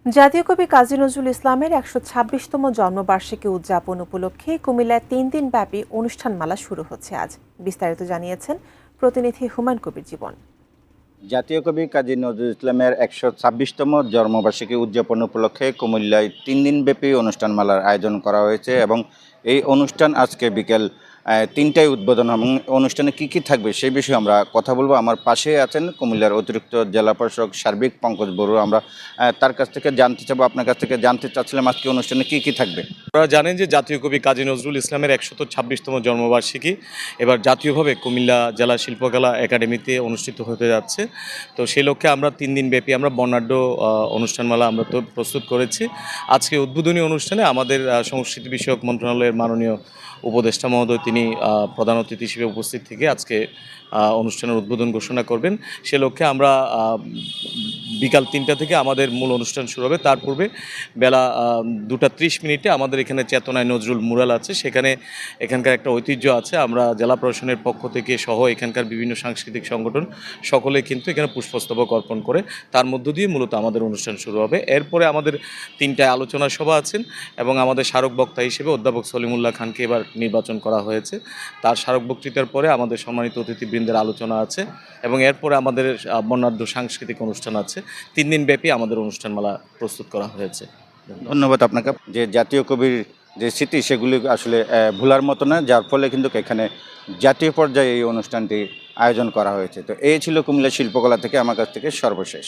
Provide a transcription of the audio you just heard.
জাতীয় কবি কাজী নজরুল ইসলামের ১২৬তম জন্মবার্ষিকী উদযাপন উপলক্ষে কুমিল্লায় ৩ দিনব্যাপী অনুষ্ঠানমালা শুরু হচ্ছে আজ। বিস্তারিত জানিয়েছেন প্রতিনিধি হুমায়ুন কবির জীবন। জাতীয় কবি কাজী নজরুল ইসলামের ১২৬তম জন্মবার্ষিকী উদযাপন উপলক্ষে কুমিল্লায় ৩ দিনব্যাপী অনুষ্ঠানমালার আয়োজন করা হয়েছে এবং এই অনুষ্ঠান আজকে বিকেল ৩টায় উদ্বোধন এবং অনুষ্ঠানে কী থাকবে সেই বিষয়ে আমরা কথা বলবো। আমার পাশে আছেন কুমিল্লার অতিরিক্ত জেলা প্রশাসক সার্বিক পঙ্কজ বড়ুয়া। আমরা তার কাছ থেকে জানতে চাবো, আপনার কাছ থেকে জানতে চাচ্ছিলাম আজকে অনুষ্ঠানে কী থাকবে। আপনারা জানেন যে জাতীয় কবি কাজী নজরুল ইসলামের ১২৬তম জন্মবার্ষিকী এবার জাতীয়ভাবে কুমিল্লা জেলা শিল্পকলা একাডেমিতে অনুষ্ঠিত হতে যাচ্ছে। তো সেই লক্ষ্যে আমরা ৩ দিনব্যাপী আমরা বর্ণাঢ্য অনুষ্ঠানমালা আমরা তো প্রস্তুত করেছি। আজকে উদ্বোধনী অনুষ্ঠানে আমাদের সংস্কৃতি বিষয়ক মন্ত্রণালয়ের মাননীয় উপদেষ্টা মহোদয় তিনি প্রধান অতিথি হিসেবে উপস্থিত থেকে আজকে অনুষ্ঠানের উদ্বোধন ঘোষণা করবেন। সে লক্ষ্যে আমরা বিকাল ৩টা থেকে আমাদের মূল অনুষ্ঠান শুরু হবে। তার পূর্বে বেলা 2:30 আমাদের এখানে চেতনায় নজরুল মুরাল আছে, সেখানে এখানকার একটা ঐতিহ্য আছে। আমরা জেলা প্রশাসনের পক্ষ থেকে সহ এখানকার বিভিন্ন সাংস্কৃতিক সংগঠন সকলে কিন্তু এখানে পুষ্পস্তবক অর্পণ করে তার মধ্য দিয়ে মূলত আমাদের অনুষ্ঠান শুরু হবে। এরপরে আমাদের 3টায় আলোচনা সভা আছেন এবং আমাদের স্মারক বক্তা হিসেবে অধ্যাপক সলিমুল্লাহ খানকে এবার নির্বাচন করা হয়েছে। তার স্মারক বক্তৃতার পরে আমাদের সম্মানিত অতিথিবৃন্দের আলোচনা আছে এবং এরপরে আমাদের বর্ণাঢ্য সাংস্কৃতিক অনুষ্ঠান আছে। 3 দিনব্যাপী আমাদের অনুষ্ঠানমালা প্রস্তুত করা হয়েছে। ধন্যবাদ আপনাকে। যে জাতীয় কবির যে স্মৃতি সেগুলি আসলে ভোলার মতো না, যার ফলে কিন্তু এখানে জাতীয় পর্যায়ে এই অনুষ্ঠানটি আয়োজন করা হয়েছে। তো এই ছিল কুমিল্লা শিল্পকলা থেকে আমার কাছ থেকে সর্বশেষ।